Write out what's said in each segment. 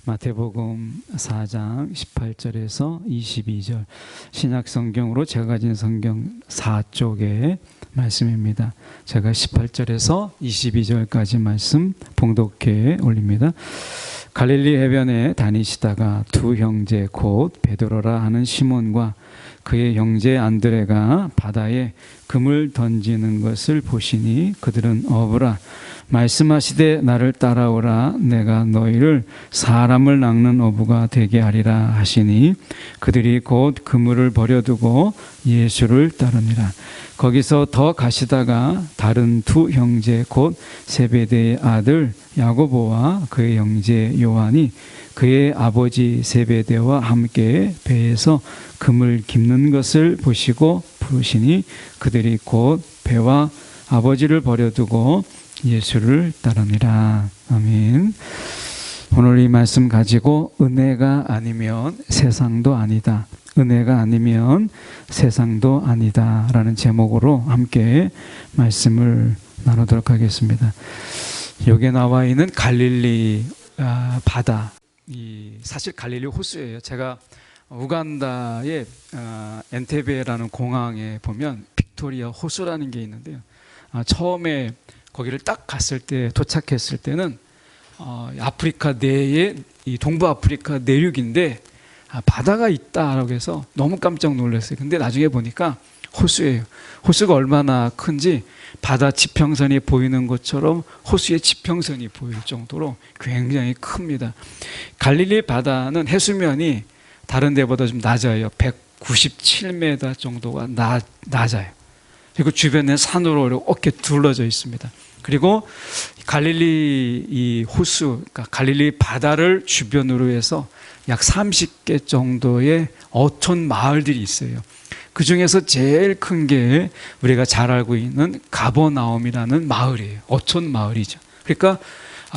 마태복음 4장 18절에서 22절 신약 성경으로 제가 가진 성경 4쪽의 말씀입니다. 제가 18절에서 22절까지 말씀 봉독해 올립니다. 갈릴리 해변에 다니시다가 두 형제 곧 베드로라 하는 시몬과 그의 형제 안드레가 바다에 금을 던지는 것을 보시니 그들은 어부라 말씀하시되 나를 따라오라 내가 너희를 사람을 낚는 어부가 되게 하리라 하시니 그들이 곧 그물을 버려두고 예수를 따르니라. 거기서 더 가시다가 다른 두 형제 곧 세베대의 아들 야고보와 그의 형제 요한이 그의 아버지 세베대와 함께 배에서 금을 깁는 것을 보시고 부르시니 그들이 곧 배와 아버지를 버려두고 예수를 따르니라. 아멘. 오늘 이 말씀 가지고 은혜가 아니면 세상도 아니다. 은혜가 아니면 세상도 아니다 라는 제목으로 함께 말씀을 나누도록 하겠습니다. 여기에 나와 있는 갈릴리 바다, 사실 갈릴리 호수예요. 제가 우간다의 엔테베라는 공항에 보면 빅토리아 호수라는 게 있는데요. 처음에 거기를 딱 갔을 때, 도착했을 때는 아프리카 내에 이 동부 아프리카 내륙인데 바다가 있다라고 해서 너무 깜짝 놀랐어요. 근데 나중에 보니까 호수예요. 호수가 얼마나 큰지 바다 지평선이 보이는 것처럼 호수의 지평선이 보일 정도로 굉장히 큽니다. 갈릴리 바다는 해수면이 다른 데보다 좀 낮아요. 197m 정도가 낮아요. 그리고 주변에 산으로 이렇게 둘러져 있습니다. 그리고 갈릴리 이 호수, 그러니까 갈릴리 바다를 주변으로 해서 약 30개 정도의 어촌 마을들이 있어요. 그 중에서 제일 큰 게 우리가 잘 알고 있는 가버나움이라는 마을이에요. 어촌 마을이죠. 그러니까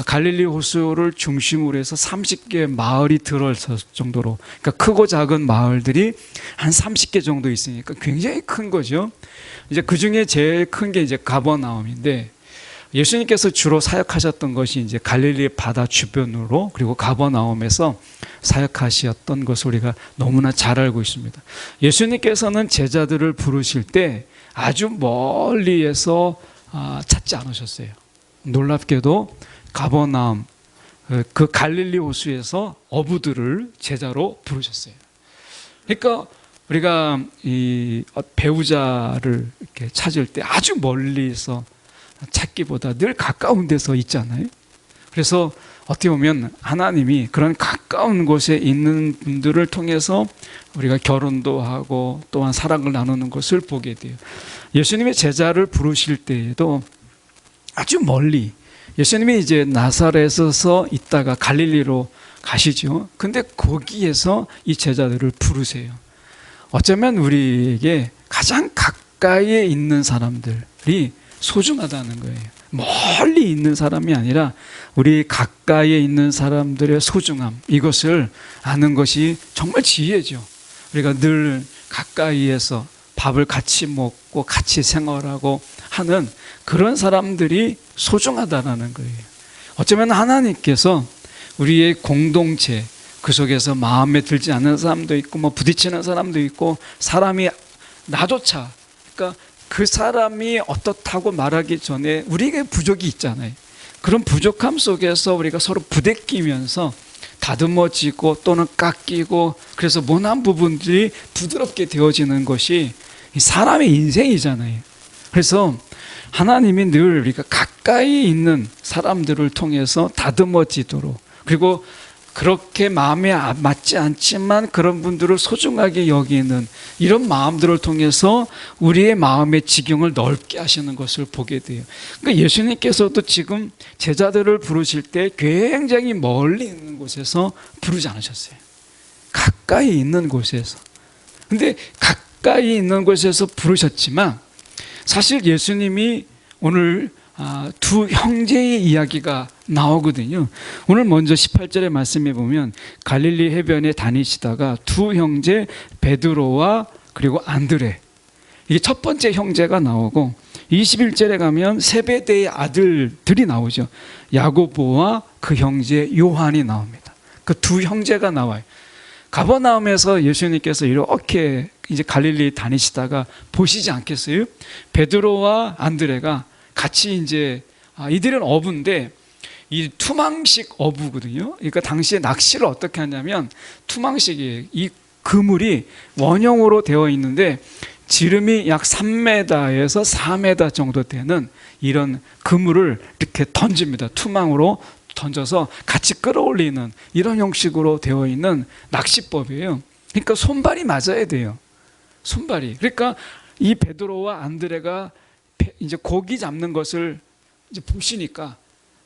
갈릴리 호수를 중심으로 해서 30개 마을이 들어설 정도로, 그러니까 크고 작은 마을들이 한 30개 정도 있으니까 굉장히 큰 거죠. 이제 그 중에 제일 큰 게 이제 가버나움인데, 예수님께서 주로 사역하셨던 것이 이제 갈릴리 바다 주변으로, 그리고 가버나움에서 사역하셨던 것을 우리가 너무나 잘 알고 있습니다. 예수님께서는 제자들을 부르실 때 아주 멀리에서 찾지 않으셨어요. 놀랍게도 가버나움, 그 갈릴리 호수에서 어부들을 제자로 부르셨어요. 그러니까 우리가 이 배우자를 이렇게 찾을 때 아주 멀리서 찾기보다 늘 가까운 데서 있잖아요. 그래서 어떻게 보면 하나님이 그런 가까운 곳에 있는 분들을 통해서 우리가 결혼도 하고 또한 사랑을 나누는 것을 보게 돼요. 예수님의 제자를 부르실 때에도 아주 멀리, 예수님이 이제 나사렛에서 있다가 갈릴리로 가시죠. 근데 거기에서 이 제자들을 부르세요. 어쩌면 우리에게 가장 가까이에 있는 사람들이 소중하다는 거예요. 멀리 있는 사람이 아니라 우리 가까이에 있는 사람들의 소중함, 이것을 아는 것이 정말 지혜죠. 우리가 늘 가까이에서 밥을 같이 먹고 같이 생활하고 하는 그런 사람들이 소중하다는 거예요. 어쩌면 하나님께서 우리의 공동체, 그 속에서 마음에 들지 않는 사람도 있고 뭐 부딪히는 사람도 있고, 사람이 나조차, 그러니까 그 사람이 어떻다고 말하기 전에 우리에게 부족이 있잖아요. 그런 부족함 속에서 우리가 서로 부대끼면서 다듬어지고 또는 깎이고, 그래서 모난 부분들이 부드럽게 되어지는 것이 사람의 인생이잖아요. 그래서 하나님이 늘 우리가 가까이 있는 사람들을 통해서 다듬어지도록, 그리고 그렇게 마음에 맞지 않지만 그런 분들을 소중하게 여기는 이런 마음들을 통해서 우리의 마음의 지경을 넓게 하시는 것을 보게 돼요. 그러니까 예수님께서도 지금 제자들을 부르실 때 굉장히 멀리 있는 곳에서 부르지 않으셨어요. 가까이 있는 곳에서. 근데 가까이 있는 곳에서 부르셨지만 사실 예수님이 오늘 두 형제의 이야기가 나오거든요. 오늘 먼저 18절의 말씀에 보면 갈릴리 해변에 다니시다가 두 형제 베드로와 그리고 안드레, 이게 첫 번째 형제가 나오고, 21절에 가면 세베대의 아들들이 나오죠. 야고보와 그 형제 요한이 나옵니다. 그 두 형제가 나와요. 가버나움에서 예수님께서 이렇게 이제 갈릴리 다니시다가 보시지 않겠어요? 베드로와 안드레가 같이 이제 이들은 어부인데 이 투망식 어부거든요. 그러니까 당시에 낚시를 어떻게 하냐면 투망식이에요. 이 그물이 원형으로 되어 있는데 지름이 약 3m에서 4m 정도 되는 이런 그물을 이렇게 던집니다. 투망으로 던져서 같이 끌어올리는 이런 형식으로 되어 있는 낚시법이에요. 그러니까 손발이 맞아야 돼요. 손발이. 그러니까 이 베드로와 안드레가 이제 고기 잡는 것을 이제 보시니까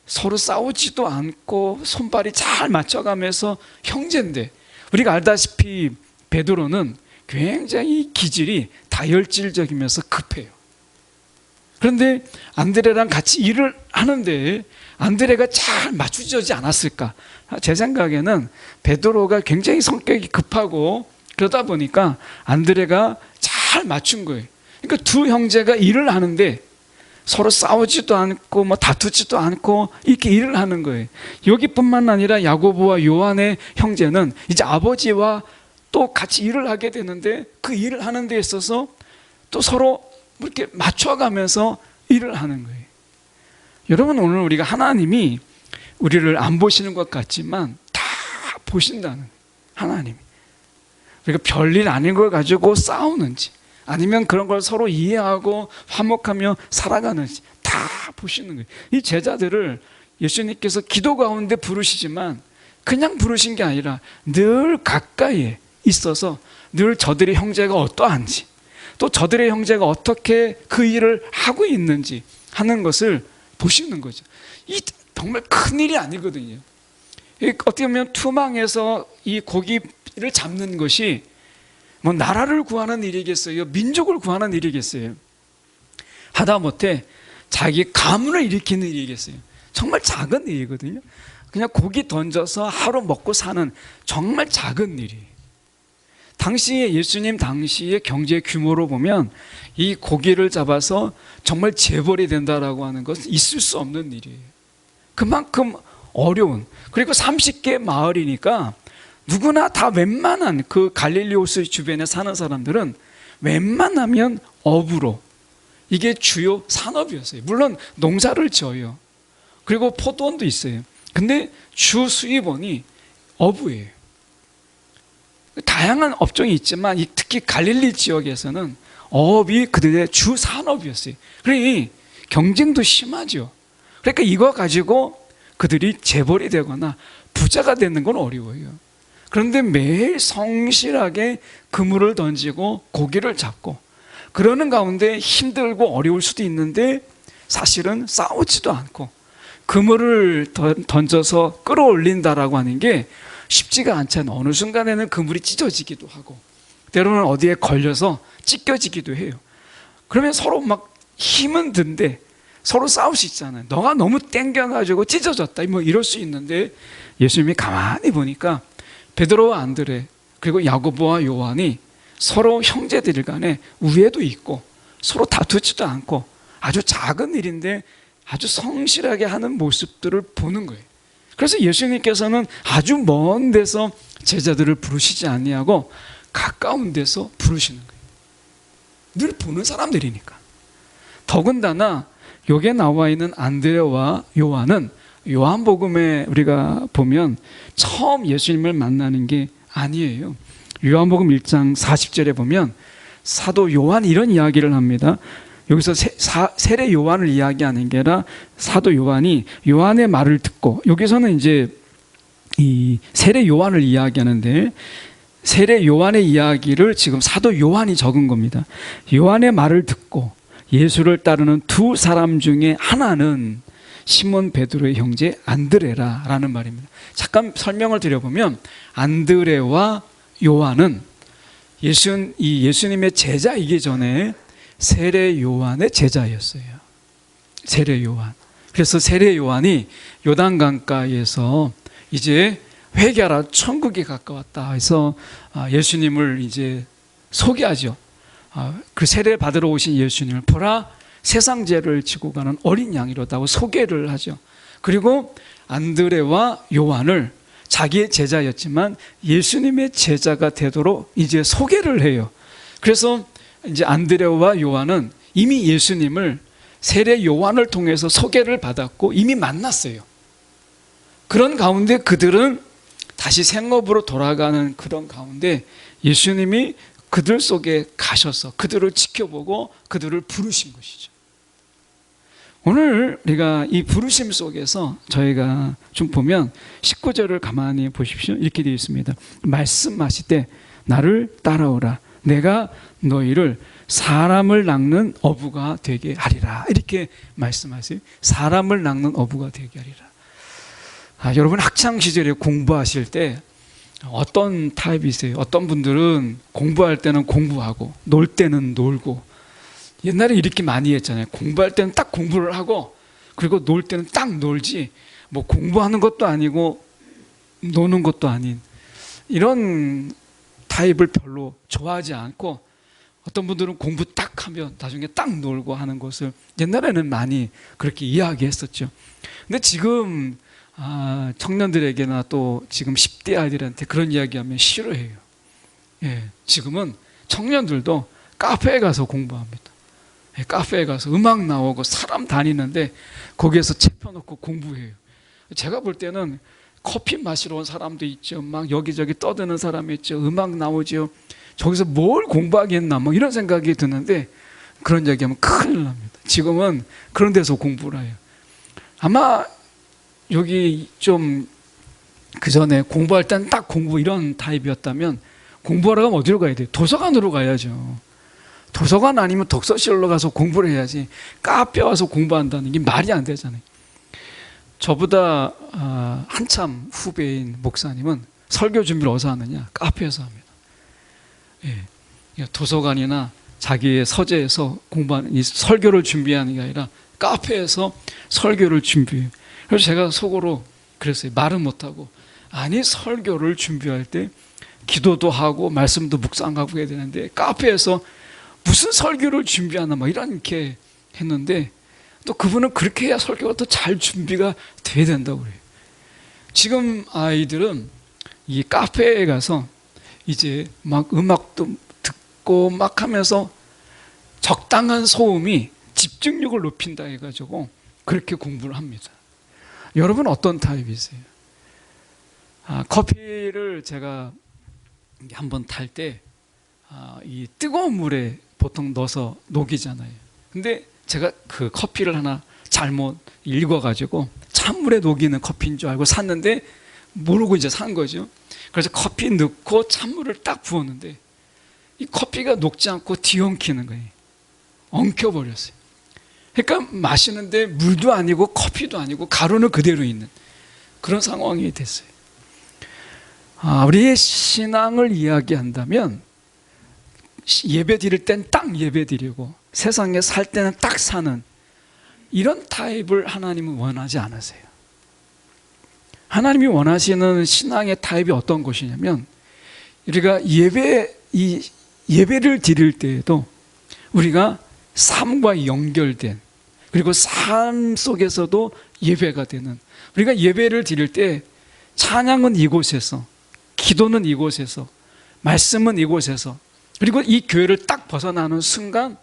서로 싸우지도 않고 손발이 잘 맞춰가면서 형제인데, 우리가 알다시피 베드로는 굉장히 기질이 다혈질적이면서 급해요. 그런데 안드레랑 같이 일을 하는데 안드레가 잘 맞추지 않았을까? 제 생각에는 베드로가 굉장히 성격이 급하고 그러다 보니까 안드레가 잘 맞춘 거예요. 그러니까 두 형제가 일을 하는데 서로 싸우지도 않고 뭐 다투지도 않고 이렇게 일을 하는 거예요. 여기뿐만 아니라 야고보와 요한의 형제는 이제 아버지와 또 같이 일을 하게 되는데 그 일을 하는 데 있어서 또 서로 이렇게 맞춰가면서 일을 하는 거예요. 여러분, 오늘 우리가 하나님이 우리를 안 보시는 것 같지만 다 보신다는 거예요. 하나님이. 우리가 별일 아닌 걸 가지고 싸우는지 아니면 그런 걸 서로 이해하고 화목하며 살아가는지 다 보시는 거예요. 이 제자들을 예수님께서 기도 가운데 부르시지만 그냥 부르신 게 아니라 늘 가까이에 있어서 늘 저들의 형제가 어떠한지 또 저들의 형제가 어떻게 그 일을 하고 있는지 하는 것을 보시는 거죠. 이 정말 큰일이 아니거든요. 어떻게 보면 투망해서 이 고기를 잡는 것이 뭐 나라를 구하는 일이겠어요? 민족을 구하는 일이겠어요? 하다못해 자기 가문을 일으키는 일이겠어요? 정말 작은 일이거든요. 그냥 고기 던져서 하루 먹고 사는 정말 작은 일이에요. 당시에 예수님 당시의 경제 규모로 보면 이 고기를 잡아서 정말 재벌이 된다라고 하는 것은 있을 수 없는 일이에요. 그만큼 어려운, 그리고 30개 마을이니까 누구나 다 웬만한 그 갈릴리 호수 주변에 사는 사람들은 웬만하면 어부로 이게 주요 산업이었어요. 물론 농사를 지어요. 그리고 포도원도 있어요. 근데 주 수입원이 어부예요. 다양한 업종이 있지만 특히 갈릴리 지역에서는 어업이 그들의 주 산업이었어요. 그러니 경쟁도 심하죠. 그러니까 이거 가지고 그들이 재벌이 되거나 부자가 되는 건 어려워요. 그런데 매일 성실하게 그물을 던지고 고기를 잡고 그러는 가운데 힘들고 어려울 수도 있는데 사실은 싸우지도 않고 그물을 던져서 끌어올린다라고 하는 게 쉽지가 않잖아요. 어느 순간에는 그물이 찢어지기도 하고 때로는 어디에 걸려서 찢겨지기도 해요. 그러면 서로 막 힘은 든데 서로 싸울 수 있잖아요. 너가 너무 땡겨가지고 찢어졌다 뭐 이럴 수 있는데 예수님이 가만히 보니까 베드로와 안드레 그리고 야고보와 요한이 서로 형제들 간에 우애도 있고 서로 다투지도 않고 아주 작은 일인데 아주 성실하게 하는 모습들을 보는 거예요. 그래서 예수님께서는 아주 먼 데서 제자들을 부르시지 아니하고 가까운 데서 부르시는 거예요. 늘 보는 사람들이니까. 더군다나 여기에 나와 있는 안드레와 요한은 요한복음에 우리가 보면 처음 예수님을 만나는 게 아니에요. 요한복음 1장 40절에 보면 사도 요한이 이런 이야기를 합니다. 여기서 세례 요한을 이야기하는 게 아니라 사도 요한이 요한의 말을 듣고, 여기서는 이제 이 세례 요한을 이야기하는데 세례 요한의 이야기를 지금 사도 요한이 적은 겁니다. 요한의 말을 듣고 예수를 따르는 두 사람 중에 하나는 시몬 베드로의 형제 안드레라라는 말입니다. 잠깐 설명을 드려보면 안드레와 요한은 예수님의 제자이기 전에 세례 요한의 제자였어요. 세례 요한. 그래서 세례 요한이 요단강가에서 이제 회개하라, 천국이 가까웠다 해서 예수님을 이제 소개하죠. 그 세례 받으러 오신 예수님을 보라, 세상 죄를 지고 가는 어린 양이로다고 소개를 하죠. 그리고 안드레와 요한을 자기의 제자였지만 예수님의 제자가 되도록 이제 소개를 해요. 그래서 이제 안드레와 요한은 이미 예수님을 세례 요한을 통해서 소개를 받았고 이미 만났어요. 그런 가운데 그들은 다시 생업으로 돌아가는 그런 가운데 예수님이 그들 속에 가셔서 그들을 지켜보고 그들을 부르신 것이죠. 오늘 우리가 이 부르심 속에서 저희가 좀 보면 19절을 가만히 보십시오. 이렇게 되어 있습니다. 말씀하시되 나를 따라오라. 내가 너희를 사람을 낚는 어부가 되게 하리라. 이렇게 말씀하세요. 사람을 낚는 어부가 되게 하리라. 여러분 학창시절에 공부하실 때 어떤 타입이세요? 어떤 분들은 공부할 때는 공부하고 놀 때는 놀고, 옛날에 이렇게 많이 했잖아요. 공부할 때는 딱 공부를 하고 그리고 놀 때는 딱 놀지, 뭐 공부하는 것도 아니고 노는 것도 아닌 이런 타입을 별로 좋아하지 않고, 어떤 분들은 공부 딱 하면 나중에 딱 놀고 하는 것을 옛날에는 많이 그렇게 이야기했었죠. 근데 지금 청년들에게나 또 지금 10대 아이들한테 그런 이야기하면 싫어해요. 예, 지금은 청년들도 카페에 가서 공부합니다. 예, 카페에 가서 음악 나오고 사람 다니는데 거기에서 책 펴놓고 공부해요. 제가 볼 때는 커피 마시러 온 사람도 있죠. 막 여기저기 떠드는 사람이 있죠. 음악 나오죠. 저기서 뭘 공부하겠나 뭐 이런 생각이 드는데, 그런 얘기하면 큰일 납니다. 지금은 그런 데서 공부를 해요. 아마 여기 좀 그전에 공부할 땐 딱 공부 이런 타입이었다면 공부하러 가면 어디로 가야 돼요? 도서관으로 가야죠. 도서관 아니면 독서실로 가서 공부를 해야지 카페 와서 공부한다는 게 말이 안 되잖아요. 저보다 한참 후배인 목사님은 설교 준비를 어디서 하느냐? 카페에서 합니다. 예, 도서관이나 자기의 서재에서 공부하는, 이 설교를 준비하는 게 아니라 카페에서 설교를 준비해요. 그래서 제가 속으로 그랬어요. 말은 못하고, 아니 설교를 준비할 때 기도도 하고 말씀도 묵상하고 해야 되는데 카페에서 무슨 설교를 준비하나 뭐 이렇게 했는데, 또 그분은 그렇게 해야 설교가 더 잘 준비가 돼야 된다고 그래요. 지금 아이들은 이 카페에 가서 이제 막 음악도 듣고 막 하면서 적당한 소음이 집중력을 높인다 해가지고 그렇게 공부를 합니다. 여러분 어떤 타입이세요? 커피를 제가 한번 탈 때 이 뜨거운 물에 보통 넣어서 녹이잖아요. 근데 제가 그 커피를 하나 잘못 읽어가지고 찬물에 녹이는 커피인 줄 알고 샀는데 모르고 이제 산 거죠. 그래서 커피 넣고 찬물을 딱 부었는데 이 커피가 녹지 않고 뒤엉키는 거예요. 엉켜버렸어요. 그러니까 마시는데 물도 아니고 커피도 아니고 가루는 그대로 있는 그런 상황이 됐어요. 우리의 신앙을 이야기한다면 예배 드릴 땐 딱 예배 드리고 세상에 살 때는 딱 사는 이런 타입을 하나님은 원하지 않으세요. 하나님이 원하시는 신앙의 타입이 어떤 것이냐면, 우리가 예배를 드릴 때에도 우리가 삶과 연결된, 그리고 삶 속에서도 예배가 되는, 우리가 예배를 드릴 때 찬양은 이곳에서, 기도는 이곳에서, 말씀은 이곳에서, 그리고 이 교회를 딱 벗어나는 순간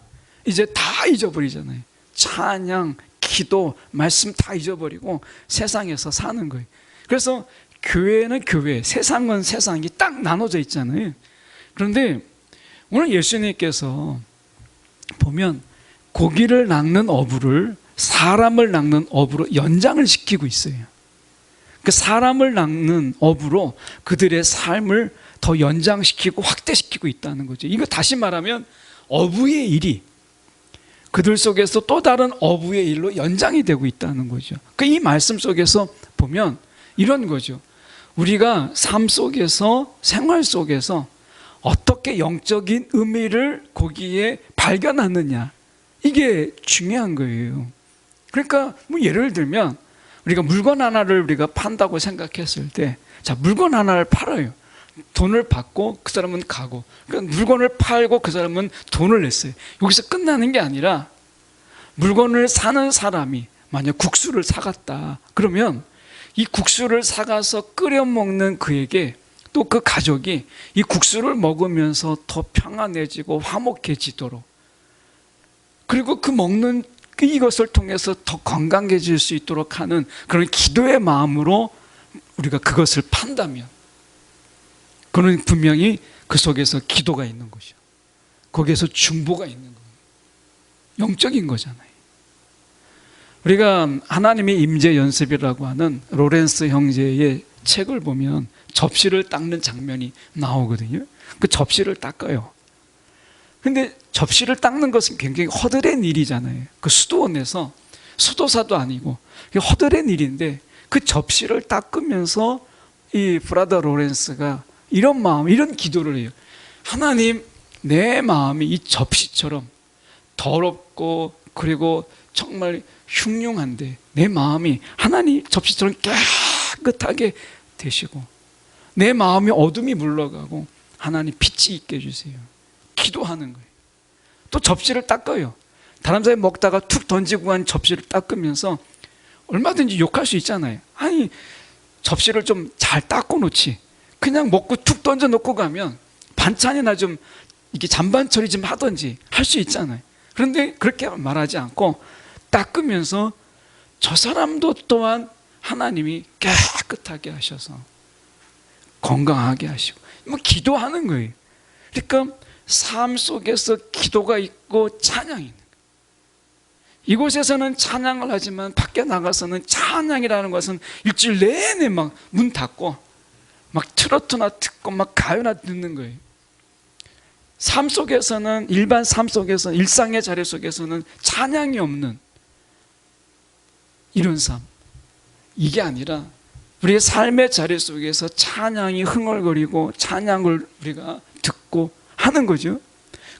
이제 다 잊어버리잖아요. 찬양, 기도, 말씀 다 잊어버리고 세상에서 사는 거예요. 그래서 교회는 교회, 세상은 세상이 딱 나눠져 있잖아요. 그런데 오늘 예수님께서 보면 고기를 낚는 어부를 사람을 낚는 어부로 연장을 시키고 있어요. 그 사람을 낚는 어부로 그들의 삶을 더 연장시키고 확대시키고 있다는 거죠. 이거 다시 말하면 어부의 일이 그들 속에서 또 다른 어부의 일로 연장이 되고 있다는 거죠. 이 말씀 속에서 보면 이런 거죠. 우리가 삶 속에서, 생활 속에서 어떻게 영적인 의미를 거기에 발견하느냐, 이게 중요한 거예요. 그러니까 뭐 예를 들면 우리가 물건 하나를 우리가 판다고 생각했을 때, 자, 물건 하나를 팔아요. 돈을 받고 그 사람은 가고, 그러니까 물건을 팔고 그 사람은 돈을 냈어요. 여기서 끝나는 게 아니라 물건을 사는 사람이 만약 국수를 사갔다 그러면 이 국수를 사가서 끓여 먹는 그에게, 또 그 가족이 이 국수를 먹으면서 더 평안해지고 화목해지도록, 그리고 그 먹는 이것을 통해서 더 건강해질 수 있도록 하는 그런 기도의 마음으로 우리가 그것을 판다면, 그는 분명히 그 속에서 기도가 있는 것이요, 거기에서 중보가 있는 거예요. 영적인 거잖아요. 우리가 하나님의 임재 연습이라고 하는 로렌스 형제의 책을 보면 접시를 닦는 장면이 나오거든요. 그 접시를 닦아요. 근데 접시를 닦는 것은 굉장히 허드렛 일이잖아요. 그 수도원에서, 수도사도 아니고 허드렛 일인데, 그 접시를 닦으면서 이 브라더 로렌스가 이런 마음, 이런 기도를 해요. 하나님, 내 마음이 이 접시처럼 더럽고 그리고 정말 흉흉한데 내 마음이 하나님 접시처럼 깨끗하게 되시고, 내 마음이 어둠이 물러가고 하나님 빛이 있게 해주세요. 기도하는 거예요. 또 접시를 닦아요. 다른 사람이 먹다가 툭 던지고 간 접시를 닦으면서 얼마든지 욕할 수 있잖아요. 아니, 접시를 좀 잘 닦고 놓지, 그냥 먹고 툭 던져 놓고 가면 반찬이나 좀 이게 잔반 처리 좀 하든지 할 수 있잖아요. 그런데 그렇게 말하지 않고 닦으면서 저 사람도 또한 하나님이 깨끗하게 하셔서 건강하게 하시고, 뭐 기도하는 거예요. 그러니까 삶 속에서 기도가 있고 찬양이 있는 거예요. 이곳에서는 찬양을 하지만 밖에 나가서는 찬양이라는 것은 일주일 내내 막 문 닫고 막 트로트나 듣고 막 가요나 듣는 거예요. 삶 속에서는, 일반 삶 속에서, 일상의 자리 속에서는 찬양이 없는 이런 삶, 이게 아니라 우리의 삶의 자리 속에서 찬양이 흥얼거리고 찬양을 우리가 듣고 하는 거죠.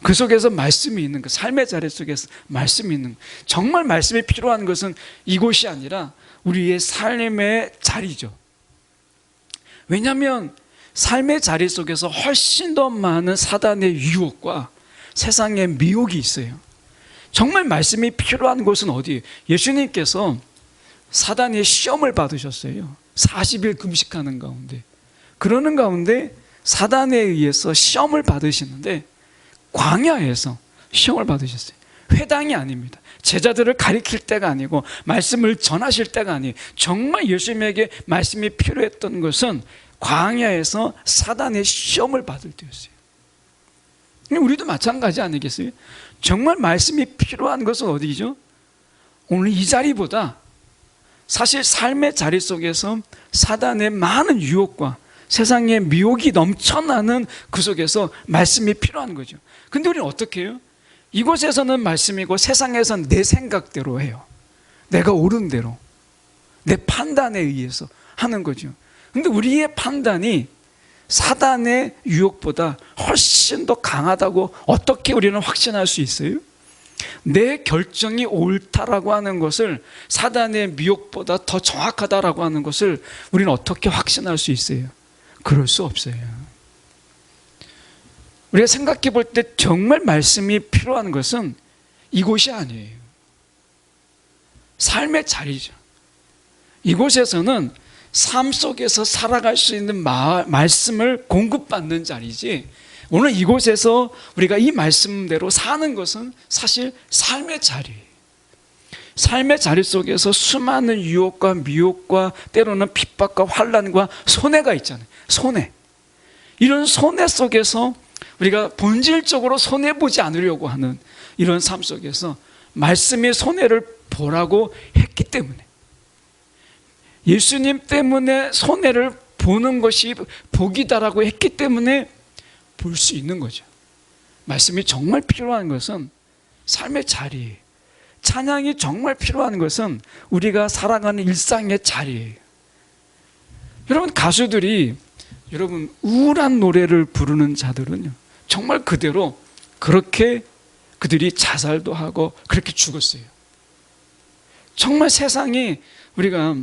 그 속에서 말씀이 있는 거, 삶의 자리 속에서 말씀이 있는 거. 정말 말씀이 필요한 것은 이곳이 아니라 우리의 삶의 자리죠. 왜냐하면 삶의 자리 속에서 훨씬 더 많은 사단의 유혹과 세상의 미혹이 있어요. 정말 말씀이 필요한 곳은 어디예요? 예수님께서 사단의 시험을 받으셨어요. 40일 금식하는 가운데. 그러는 가운데 사단에 의해서 시험을 받으시는데 광야에서 시험을 받으셨어요. 회당이 아닙니다. 제자들을 가리킬 때가 아니고 말씀을 전하실 때가 아니에요. 정말 예수님에게 말씀이 필요했던 것은 광야에서 사단의 시험을 받을 때였어요. 우리도 마찬가지 아니겠어요? 정말 말씀이 필요한 것은 어디죠? 오늘 이 자리보다 사실 삶의 자리 속에서 사단의 많은 유혹과 세상의 미혹이 넘쳐나는 그 속에서 말씀이 필요한 거죠. 근데 우리는 어떻게 해요? 이곳에서는 말씀이고 세상에서는 내 생각대로 해요. 내가 옳은 대로, 내 판단에 의해서 하는 거죠. 근데 우리의 판단이 사단의 유혹보다 훨씬 더 강하다고 어떻게 우리는 확신할 수 있어요? 내 결정이 옳다라고 하는 것을, 사단의 미혹보다 더 정확하다라고 하는 것을 우리는 어떻게 확신할 수 있어요? 그럴 수 없어요. 우리가 생각해 볼 때 정말 말씀이 필요한 것은 이곳이 아니에요. 삶의 자리죠. 이곳에서는 삶 속에서 살아갈 수 있는 말씀을 공급받는 자리지, 오늘 이곳에서 우리가 이 말씀대로 사는 것은 사실 삶의 자리예요. 삶의 자리 속에서 수많은 유혹과 미혹과 때로는 핍박과 환난과 손해가 있잖아요. 손해. 이런 손해 속에서 우리가 본질적으로 손해보지 않으려고 하는 이런 삶 속에서 말씀의 손해를 보라고 했기 때문에, 예수님 때문에 손해를 보는 것이 복이다라고 했기 때문에 볼 수 있는 거죠. 말씀이 정말 필요한 것은 삶의 자리예요. 찬양이 정말 필요한 것은 우리가 살아가는 일상의 자리예요. 여러분, 가수들이, 여러분, 우울한 노래를 부르는 자들은요, 정말 그대로 그렇게 그들이 자살도 하고 그렇게 죽었어요. 정말 세상이, 우리가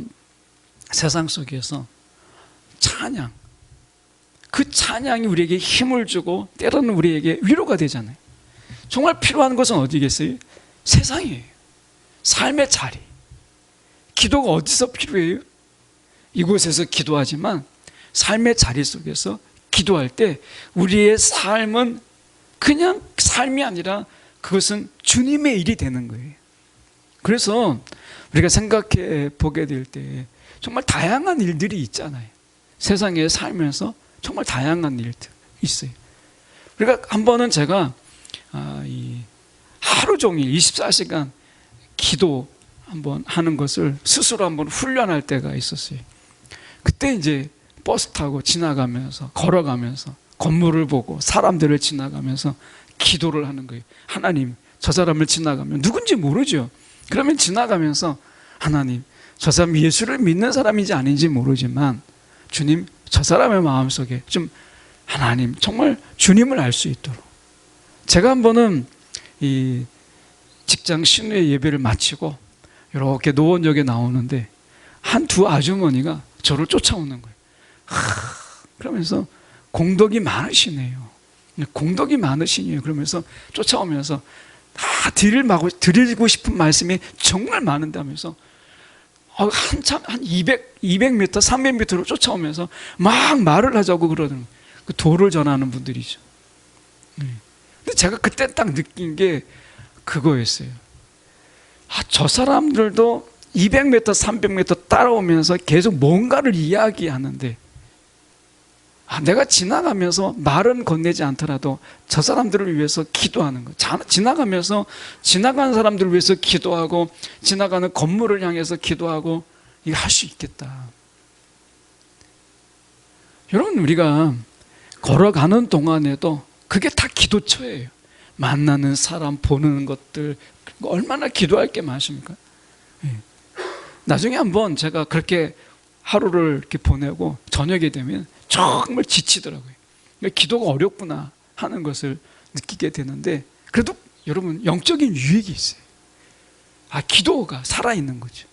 세상 속에서 찬양, 그 찬양이 우리에게 힘을 주고 때로는 우리에게 위로가 되잖아요. 정말 필요한 것은 어디겠어요? 세상이에요. 삶의 자리. 기도가 어디서 필요해요? 이곳에서 기도하지만 삶의 자리 속에서 기도할 때 우리의 삶은 그냥 삶이 아니라 그것은 주님의 일이 되는 거예요. 그래서 우리가 생각해 보게 될 때 정말 다양한 일들이 있잖아요. 세상에 살면서 정말 다양한 일들 있어요. 그러니까 한 번은 제가 하루 종일 24시간 기도 한번 하는 것을 스스로 한번 훈련할 때가 있었어요. 그때 이제 버스 타고 지나가면서, 걸어가면서, 건물을 보고 사람들을 지나가면서 기도를 하는 거예요. 하나님, 저 사람을 지나가면 누군지 모르죠. 그러면 지나가면서 하나님, 저 사람이 예수를 믿는 사람인지 아닌지 모르지만 주님, 저 사람의 마음속에 좀 하나님, 정말 주님을 알 수 있도록. 제가 한 번은 이 직장 신우의 예배를 마치고 이렇게 노원역에 나오는데 두 아주머니가 저를 쫓아오는 거예요. 그러면서 공덕이 많으시네요. 공덕이 많으시네요. 그러면서 쫓아오면서 다 드리고 싶은 말씀이 정말 많은다면서 한참 한 200m, 300m로 쫓아오면서 막 말을 하자고 그러는 그 도를 전하는 분들이죠. 근데 제가 그때 딱 느낀 게 그거였어요. 저 사람들도 200m, 300m 따라오면서 계속 뭔가를 이야기하는데 내가 지나가면서 말은 건네지 않더라도 저 사람들을 위해서 기도하는 거. 지나가면서 지나가는 사람들을 위해서 기도하고 지나가는 건물을 향해서 기도하고 이거 할 수 있겠다. 여러분, 우리가 걸어가는 동안에도 그게 다 기도처예요. 만나는 사람, 보는 것들 얼마나 기도할 게 많습니까? 나중에 한번 제가 그렇게 하루를 이렇게 보내고 저녁이 되면 정말 지치더라고요. 기도가 어렵구나 하는 것을 느끼게 되는데 그래도 여러분 영적인 유익이 있어요. 기도가 살아있는 거죠.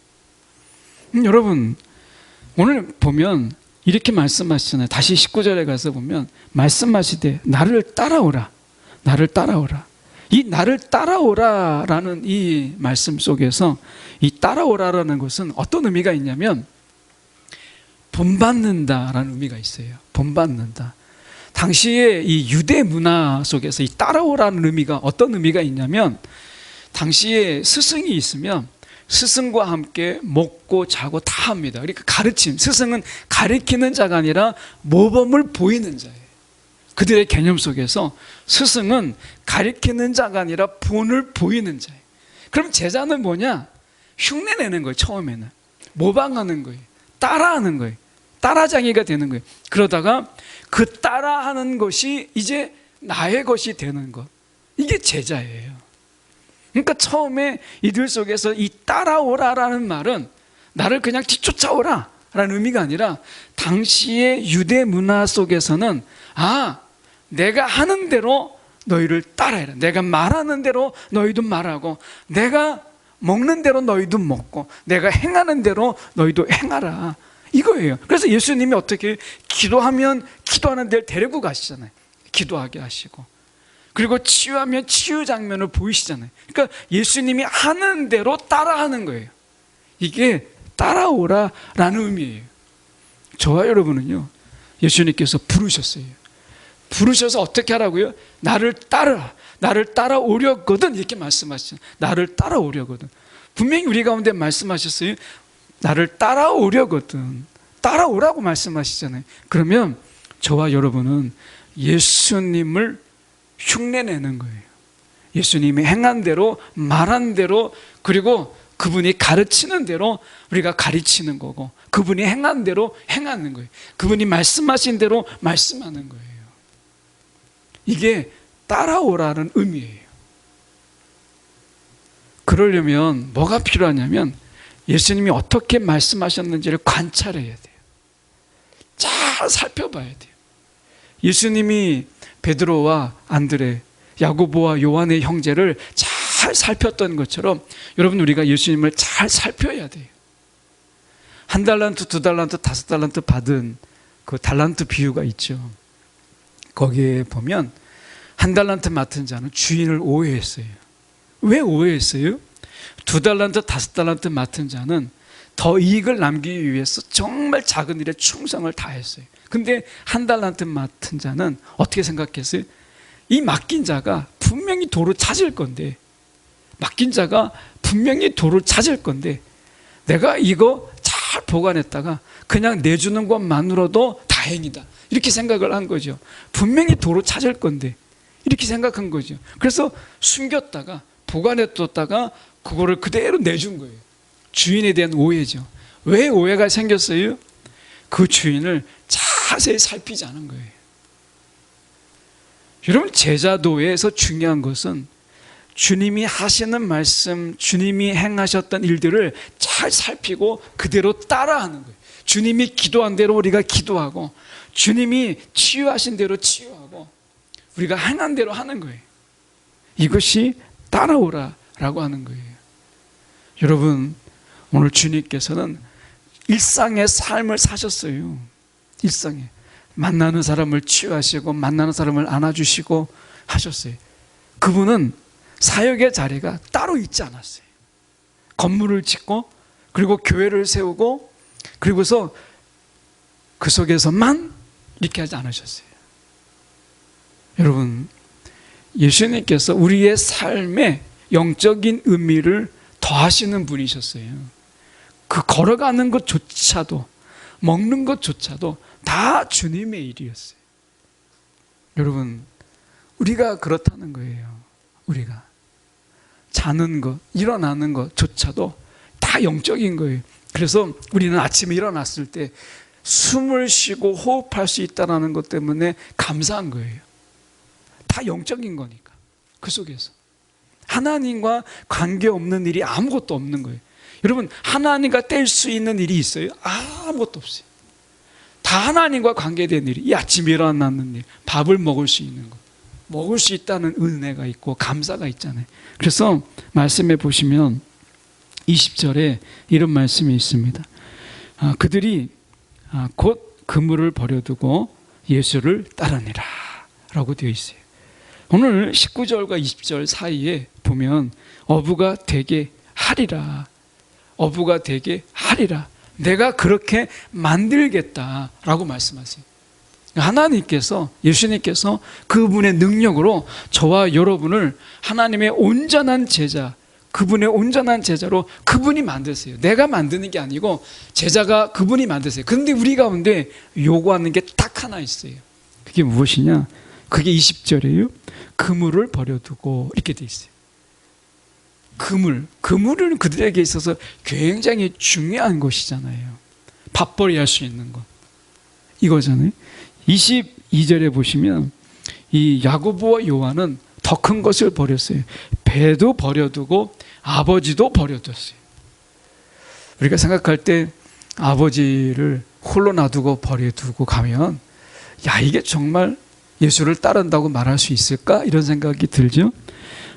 여러분 오늘 보면 이렇게 말씀하시잖아요. 다시 19절에 가서 보면 말씀하시되 나를 따라오라. 나를 따라오라. 이 나를 따라오라라는 이 말씀 속에서 이 따라오라라는 것은 어떤 의미가 있냐면 본받는다라는 의미가 있어요. 본받는다. 당시에 이 유대 문화 속에서 이 따라오라는 의미가 어떤 의미가 있냐면 당시에 스승이 있으면 스승과 함께 먹고 자고 다 합니다. 그러니까 가르침, 스승은 가르치는 자가 아니라 모범을 보이는 자예요. 그들의 개념 속에서 스승은 가르치는 자가 아니라 본을 보이는 자예요. 그럼 제자는 뭐냐? 흉내내는 거예요. 처음에는 모방하는 거예요. 따라하는 거예요. 따라장이가 되는 거예요. 그러다가 그 따라하는 것이 이제 나의 것이 되는 것, 이게 제자예요. 그러니까 처음에 이들 속에서 이 따라오라라는 말은 나를 그냥 뒤쫓아오라 라는 의미가 아니라 당시의 유대 문화 속에서는 내가 하는 대로 너희를 따라해라. 내가 말하는 대로 너희도 말하고 내가 먹는 대로 너희도 먹고 내가 행하는 대로 너희도 행하라. 이거예요. 그래서 예수님이 어떻게 기도하면 기도하는 데를 데리고 가시잖아요. 기도하게 하시고 그리고 치유하면 치유 장면을 보이시잖아요. 그러니까 예수님이 하는 대로 따라하는 거예요. 이게 따라오라라는 의미예요. 저와 여러분은요, 예수님께서 부르셨어요. 부르셔서 어떻게 하라고요? 나를 따라, 나를 따라오려거든 이렇게 말씀하시잖아요. 나를 따라오려거든. 분명히 우리 가운데 말씀하셨어요. 나를 따라오려거든. 따라오라고 말씀하시잖아요. 그러면 저와 여러분은 예수님을 흉내내는 거예요. 예수님이 행한 대로, 말한 대로, 그리고 그분이 가르치는 대로 우리가 가르치는 거고, 그분이 행한 대로 행하는 거예요. 그분이 말씀하신 대로 말씀하는 거예요. 이게 따라오라는 의미예요. 그러려면 뭐가 필요하냐면 예수님이 어떻게 말씀하셨는지를 관찰해야 돼요. 잘 살펴봐야 돼요. 예수님이 베드로와 안드레, 야고보와 요한의 형제를 잘 살폈던 것처럼 여러분 우리가 예수님을 잘 살펴야 돼요. 1달란트, 2달란트, 5달란트 받은 그 달란트 비유가 있죠. 거기에 보면 1달란트 맡은 자는 주인을 오해했어요. 왜 오해했어요? 2달란트, 5달란트 맡은 자는 더 이익을 남기기 위해서 정말 작은 일에 충성을 다했어요. 근데 한 달란트 맡은 자는 어떻게 생각했어요? 이 맡긴 자가 분명히 도로 찾을 건데, 맡긴 자가 분명히 도로 찾을 건데 내가 이거 잘 보관했다가 그냥 내주는 것만으로도 다행이다, 이렇게 생각을 한 거죠. 분명히 도로 찾을 건데 이렇게 생각한 거죠. 그래서 숨겼다가 보관해뒀다가 그거를 그대로 내준 거예요. 주인에 대한 오해죠. 왜 오해가 생겼어요? 그 주인을 자세히 살피지 않은 거예요. 여러분, 제자도에서 중요한 것은 주님이 하시는 말씀, 주님이 행하셨던 일들을 잘 살피고 그대로 따라하는 거예요. 주님이 기도한 대로 우리가 기도하고, 주님이 치유하신 대로 치유하고, 우리가 행한 대로 하는 거예요. 이것이 따라오라라고 하는 거예요. 여러분, 오늘 주님께서는 일상의 삶을 사셨어요. 일상에 만나는 사람을 치유하시고 만나는 사람을 안아주시고 하셨어요. 그분은 사역의 자리가 따로 있지 않았어요. 건물을 짓고 그리고 교회를 세우고 그리고서 그 속에서만 이렇게 하지 않으셨어요. 여러분, 예수님께서 우리의 삶에 영적인 의미를 더하시는 분이셨어요. 그 걸어가는 것조차도, 먹는 것조차도 다 주님의 일이었어요. 여러분, 우리가 그렇다는 거예요. 우리가 자는 것, 일어나는 것조차도 다 영적인 거예요. 그래서 우리는 아침에 일어났을 때 숨을 쉬고 호흡할 수 있다는 것 때문에 감사한 거예요. 다 영적인 거니까. 그 속에서 하나님과 관계없는 일이 아무것도 없는 거예요. 여러분, 하나님과 뗄 수 있는 일이 있어요? 아무것도 없어요. 다 하나님과 관계된 일이, 이 아침에 일어나는 일, 밥을 먹을 수 있는 것, 먹을 수 있다는 은혜가 있고 감사가 있잖아요. 그래서 말씀해 보시면 20절에 이런 말씀이 있습니다. 그들이 곧 그물을 버려두고 예수를 따르니라 라고 되어 있어요. 오늘 19절과 20절 사이에 보면 어부가 되게 하리라, 어부가 되게 하리라, 내가 그렇게 만들겠다라고 말씀하세요. 하나님께서, 예수님께서 그분의 능력으로 저와 여러분을 하나님의 온전한 제자, 그분의 온전한 제자로 그분이 만드세요. 내가 만드는 게 아니고 제자가 그분이 만드세요. 그런데 우리 가운데 요구하는 게 딱 하나 있어요. 그게 무엇이냐? 그게 20절이에요. 그물을 버려두고, 이렇게 돼 있어요. 그물은 그들에게 있어서 굉장히 중요한 것이잖아요. 밥벌이 할 수 있는 것, 이거잖아요. 22절에 보시면 이 야고보와 요한은 더 큰 것을 버렸어요. 배도 버려두고 아버지도 버려뒀어요. 우리가 생각할 때 아버지를 홀로 놔두고 버려두고 가면, 야, 이게 정말 예수를 따른다고 말할 수 있을까? 이런 생각이 들죠.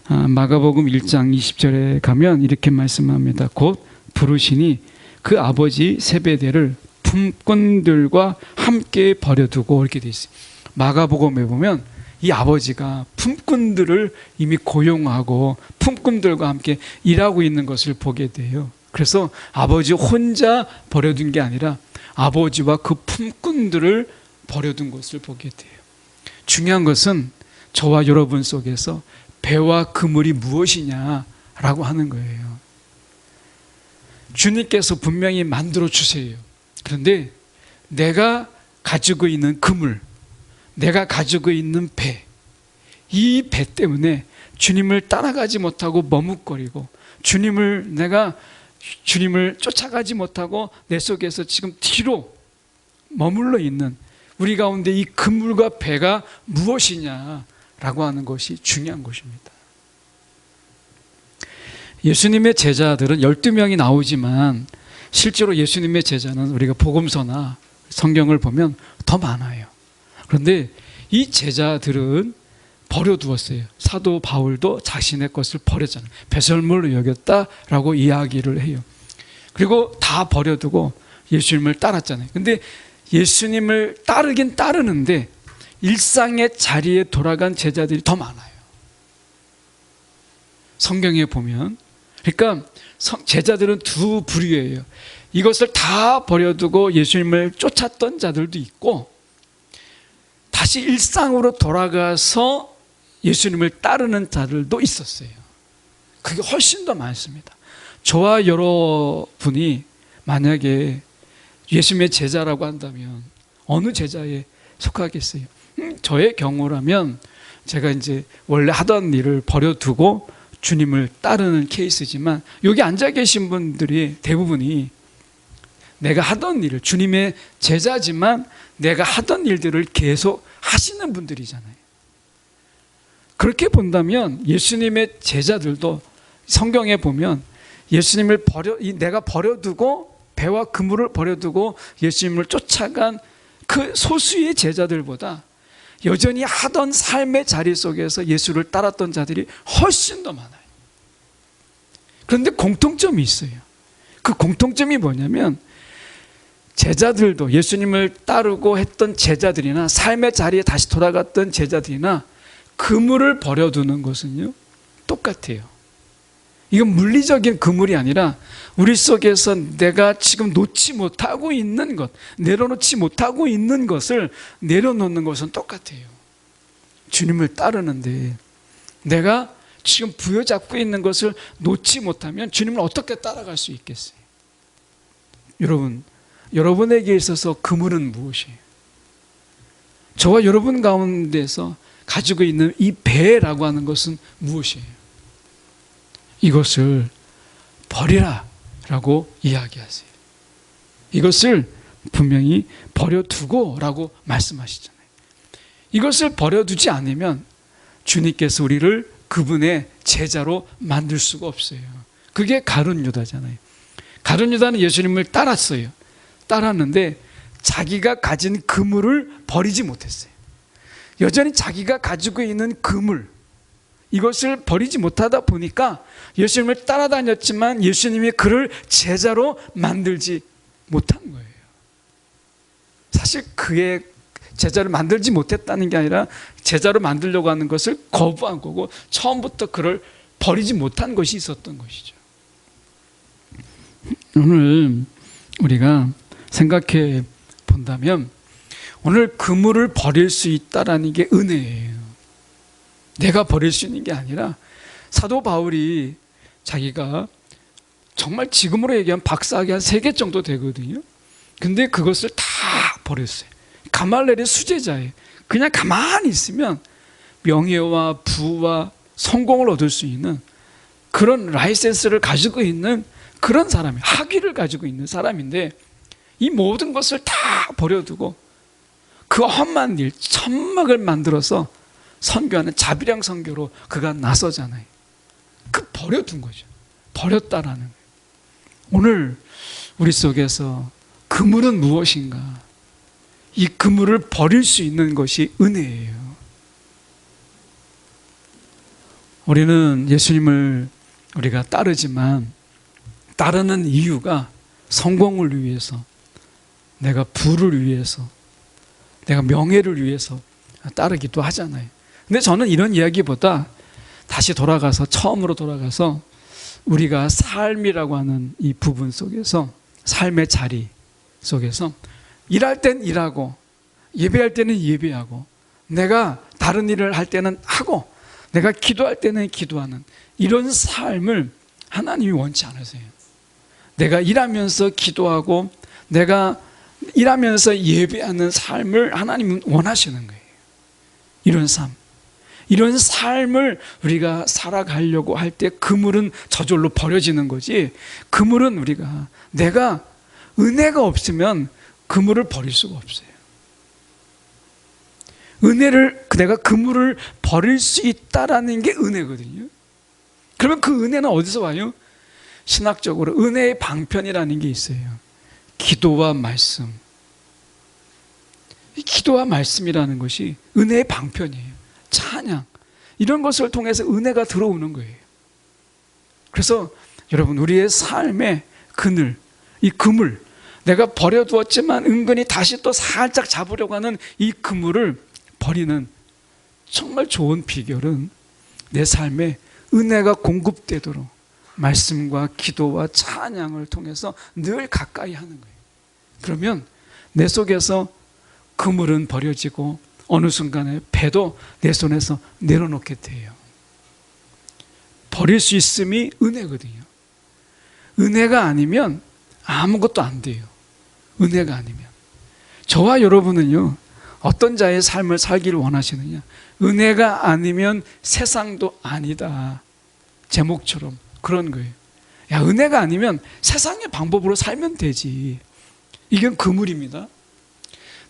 마가복음 1장 20절에 가면 이렇게 말씀합니다. 곧 부르시니 그 아버지 세베대를 품꾼들과 함께 버려두고, 이렇게 돼 있어요. 마가복음에 보면 이 아버지가 품꾼들을 이미 고용하고 품꾼들과 함께 일하고 있는 것을 보게 돼요. 그래서 아버지 혼자 버려둔 게 아니라 아버지와 그 품꾼들을 버려둔 것을 보게 돼요. 중요한 것은 저와 여러분 속에서 배와 그물이 무엇이냐라고 하는 거예요. 주님께서 분명히 만들어 주세요. 그런데 내가 가지고 있는 그물, 내가 가지고 있는 배, 이 배 때문에 주님을 따라가지 못하고 머뭇거리고, 내가 주님을 쫓아가지 못하고 내 속에서 지금 뒤로 머물러 있는 우리 가운데 이 그물과 배가 무엇이냐라고 하는 것이 중요한 것입니다. 예수님의 제자들은 12명이 나오지만 실제로 예수님의 제자는 우리가 복음서나 성경을 보면 더 많아요. 그런데 이 제자들은 버려두었어요. 사도 바울도 자신의 것을 버렸잖아요. 배설물로 여겼다라고 이야기를 해요. 그리고 다 버려두고 예수님을 따랐잖아요. 근데 예수님을 따르긴 따르는데 일상의 자리에 돌아간 제자들이 더 많아요. 성경에 보면. 그러니까 제자들은 두 부류예요. 이것을 다 버려두고 예수님을 쫓았던 자들도 있고, 다시 일상으로 돌아가서 예수님을 따르는 자들도 있었어요. 그게 훨씬 더 많습니다. 저와 여러분이 만약에 예수님의 제자라고 한다면 어느 제자에 속하겠어요? 저의 경우라면 제가 이제 원래 하던 일을 버려두고 주님을 따르는 케이스지만, 여기 앉아 계신 분들이 대부분이 내가 하던 일을, 주님의 제자지만 내가 하던 일들을 계속 하시는 분들이잖아요. 그렇게 본다면 예수님의 제자들도 성경에 보면 예수님을 내가 버려두고, 배와 그물을 버려두고 예수님을 쫓아간 그 소수의 제자들보다 여전히 하던 삶의 자리 속에서 예수를 따랐던 자들이 훨씬 더 많아요. 그런데 공통점이 있어요. 그 공통점이 뭐냐면, 제자들도 예수님을 따르고 했던 제자들이나 삶의 자리에 다시 돌아갔던 제자들이나 그물을 버려두는 것은요, 똑같아요. 이건 물리적인 그물이 아니라 우리 속에서 내가 지금 놓지 못하고 있는 것, 내려놓지 못하고 있는 것을 내려놓는 것은 똑같아요. 주님을 따르는데 내가 지금 부여잡고 있는 것을 놓지 못하면 주님을 어떻게 따라갈 수 있겠어요? 여러분에게 있어서 그물은 무엇이에요? 저와 여러분 가운데서 가지고 있는 이 배라고 하는 것은 무엇이에요? 이것을 버리라 라고 이야기하세요. 이것을 분명히 버려두고 라고 말씀하시잖아요. 이것을 버려두지 않으면 주님께서 우리를 그분의 제자로 만들 수가 없어요. 그게 가룟 유다잖아요. 가룟 유다는 예수님을 따랐는데 자기가 가진 그물을 버리지 못했어요. 여전히 자기가 가지고 있는 그물, 이것을 버리지 못하다 보니까 예수님을 따라다녔지만 예수님이 그를 제자로 만들지 못한 거예요. 사실 그의 제자를 만들지 못했다는 게 아니라 제자로 만들려고 하는 것을 거부한 거고, 처음부터 그를 버리지 못한 것이 있었던 것이죠. 오늘 우리가 생각해 본다면, 오늘 그물을 버릴 수 있다라는 게 은혜예요. 내가 버릴 수 있는 게 아니라, 사도 바울이 자기가 정말 지금으로 얘기하면 박사학위 한 3개 정도 되거든요. 근데 그것을 다 버렸어요. 가말렐의 수제자예요. 그냥 가만히 있으면 명예와 부와 성공을 얻을 수 있는 그런 라이센스를 가지고 있는 그런 사람이에요. 학위를 가지고 있는 사람인데, 이 모든 것을 다 버려두고 그 험한 일, 천막을 만들어서 선교하는 자비량 선교로 그가 나서잖아요. 그 버려둔 거죠. 버렸다라는 거예요. 오늘 우리 속에서 그물은 무엇인가? 이 그물을 버릴 수 있는 것이 은혜예요. 우리는 예수님을 우리가 따르지만 따르는 이유가 성공을 위해서, 내가 부를 위해서, 내가 명예를 위해서 따르기도 하잖아요. 근데 저는 이런 이야기보다 다시 돌아가서, 처음으로 돌아가서 우리가 삶이라고 하는 이 부분 속에서, 삶의 자리 속에서 일할 땐 일하고, 예배할 때는 예배하고, 내가 다른 일을 할 때는 하고, 내가 기도할 때는 기도하는 이런 삶을 하나님이 원치 않으세요. 내가 일하면서 기도하고, 내가 일하면서 예배하는 삶을 하나님은 원하시는 거예요. 이런 삶, 이런 삶을 우리가 살아가려고 할 때 그물은 저절로 버려지는 거지, 그물은 우리가, 내가 은혜가 없으면 그물을 버릴 수가 없어요. 내가 그물을 버릴 수 있다라는 게 은혜거든요. 그러면 그 은혜는 어디서 와요? 신학적으로 은혜의 방편이라는 게 있어요. 기도와 말씀. 기도와 말씀이라는 것이 은혜의 방편이에요. 찬양, 이런 것을 통해서 은혜가 들어오는 거예요. 그래서 여러분, 우리의 삶의 그늘, 이 그물, 내가 버려두었지만 은근히 다시 또 살짝 잡으려고 하는 이 그물을 버리는 정말 좋은 비결은 내 삶에 은혜가 공급되도록, 말씀과 기도와 찬양을 통해서 늘 가까이 하는 거예요. 그러면 내 속에서 그물은 버려지고 어느 순간에 배도 내 손에서 내려놓게 돼요. 버릴 수 있음이 은혜거든요. 은혜가 아니면 아무것도 안 돼요. 은혜가 아니면. 저와 여러분은요, 어떤 자의 삶을 살기를 원하시느냐? 은혜가 아니면 세상도 아니다. 제목처럼 그런 거예요. 야, 은혜가 아니면 세상의 방법으로 살면 되지. 이건 그물입니다.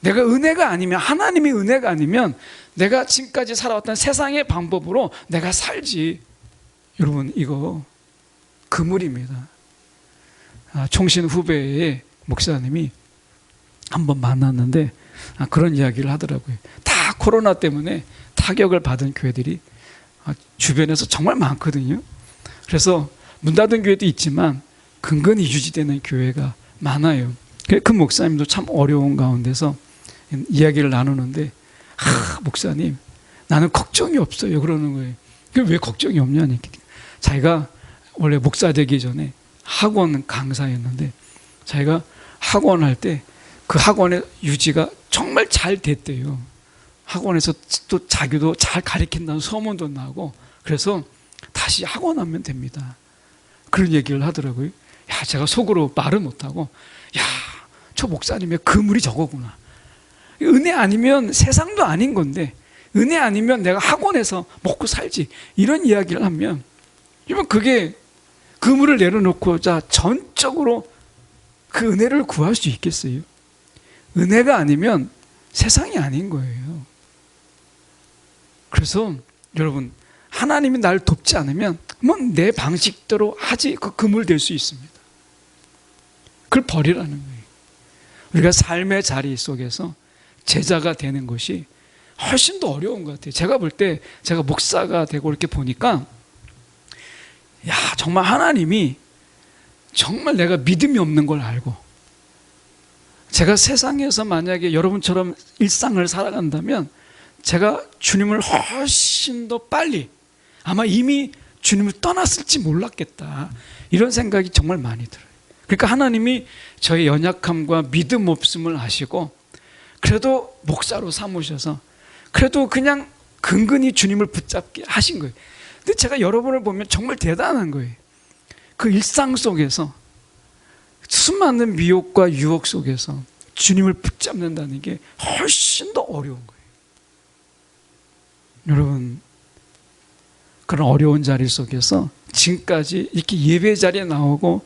내가 은혜가 아니면, 하나님이 은혜가 아니면 내가 지금까지 살아왔던 세상의 방법으로 내가 살지. 여러분, 이거 그물입니다. 총신 후배의 목사님이 한번 만났는데 그런 이야기를 하더라고요. 다 코로나 때문에 타격을 받은 교회들이 주변에서 정말 많거든요. 그래서 문 닫은 교회도 있지만 근근히 유지되는 교회가 많아요. 그 목사님도 참 어려운 가운데서 이야기를 나누는데, 목사님, 나는 걱정이 없어요. 그러는 거예요. 왜 걱정이 없냐니. 자기가 원래 목사 되기 전에 학원 강사였는데, 자기가 학원 할 때 그 학원의 유지가 정말 잘 됐대요. 학원에서 또 자기도 잘 가르친다는 소문도 나고, 그래서 다시 학원 하면 됩니다. 그런 얘기를 하더라고요. 야, 제가 속으로 말은 못하고, 야, 저 목사님의 그물이 저거구나. 은혜 아니면 세상도 아닌 건데, 은혜 아니면 내가 학원에서 먹고 살지. 이런 이야기를 하면, 여러분, 그게 그물을 내려놓고 자 전적으로 그 은혜를 구할 수 있겠어요? 은혜가 아니면 세상이 아닌 거예요. 그래서 여러분, 하나님이 나를 돕지 않으면 뭐 내 방식대로 하지, 그 그물 될 수 있습니다. 그걸 버리라는 거예요. 우리가 삶의 자리 속에서 제자가 되는 것이 훨씬 더 어려운 것 같아요. 제가 볼 때, 제가 목사가 되고 이렇게 보니까, 야, 정말 하나님이 정말 내가 믿음이 없는 걸 알고, 제가 세상에서 만약에 여러분처럼 일상을 살아간다면 제가 주님을 훨씬 더 빨리, 아마 이미 주님을 떠났을지 몰랐겠다, 이런 생각이 정말 많이 들어요. 그러니까 하나님이 저의 연약함과 믿음 없음을 아시고 그래도 목사로 삼으셔서 그래도 그냥 근근히 주님을 붙잡게 하신 거예요. 근데 제가 여러분을 보면 정말 대단한 거예요. 그 일상 속에서 수많은 미혹과 유혹 속에서 주님을 붙잡는다는 게 훨씬 더 어려운 거예요. 여러분, 그런 어려운 자리 속에서 지금까지 이렇게 예배 자리에 나오고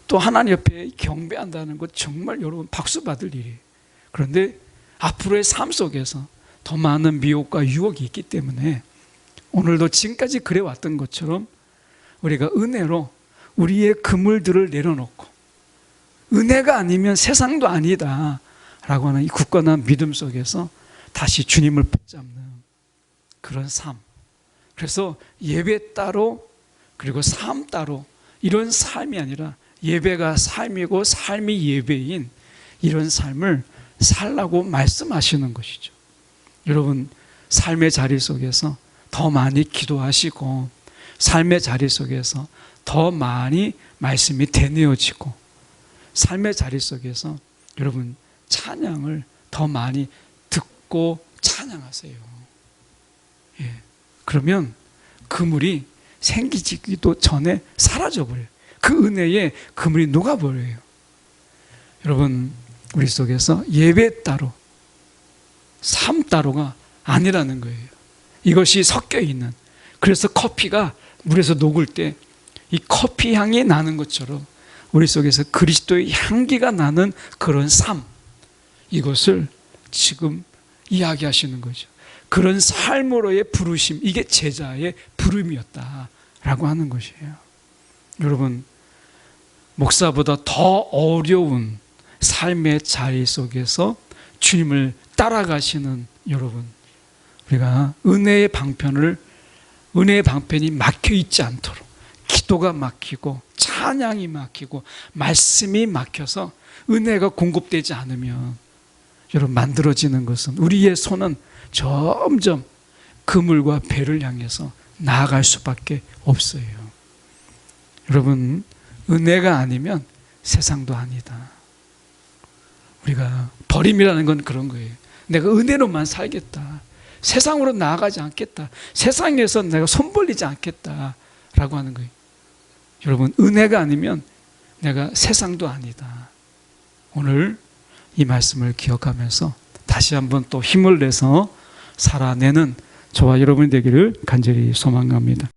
또 하나님 옆에 경배한다는 것 정말 여러분 박수 받을 일이에요. 그런데 앞으로의 삶 속에서 더 많은 미혹과 유혹이 있기 때문에 오늘도 지금까지 그래왔던 것처럼 우리가 은혜로 우리의 그물들을 내려놓고, 은혜가 아니면 세상도 아니다 라고 하는 이 굳건한 믿음 속에서 다시 주님을 붙잡는 그런 삶. 그래서 예배 따로 그리고 삶 따로 이런 삶이 아니라 예배가 삶이고 삶이 예배인 이런 삶을 살라고 말씀하시는 것이죠. 여러분, 삶의 자리 속에서 더 많이 기도하시고 삶의 자리 속에서 더 많이 말씀이 되뇌어지고 삶의 자리 속에서 여러분 찬양을 더 많이 듣고 찬양하세요. 예. 그러면 그물이 생기지기도 전에 사라져버려요. 그 은혜에 그물이 녹아버려요. 여러분, 우리 속에서 예배 따로 삶 따로가 아니라는 거예요. 이것이 섞여 있는, 그래서 커피가 물에서 녹을 때 이 커피 향이 나는 것처럼 우리 속에서 그리스도의 향기가 나는 그런 삶, 이것을 지금 이야기하시는 거죠. 그런 삶으로의 부르심, 이게 제자의 부름이었다라고 하는 것이에요. 여러분, 목사보다 더 어려운 삶의 자리 속에서 주님을 따라가시는 여러분, 우리가 은혜의 방편이 막혀 있지 않도록, 기도가 막히고 찬양이 막히고 말씀이 막혀서 은혜가 공급되지 않으면 여러분 만들어지는 것은, 우리의 손은 점점 그물과 배를 향해서 나아갈 수밖에 없어요. 여러분, 은혜가 아니면 세상도 아니다. 우리가 버림이라는 건 그런 거예요. 내가 은혜로만 살겠다. 세상으로 나아가지 않겠다. 세상에서 내가 손 벌리지 않겠다. 라고 하는 거예요. 여러분, 은혜가 아니면 내가 세상도 아니다. 오늘 이 말씀을 기억하면서 다시 한번 또 힘을 내서 살아내는 저와 여러분이 되기를 간절히 소망합니다.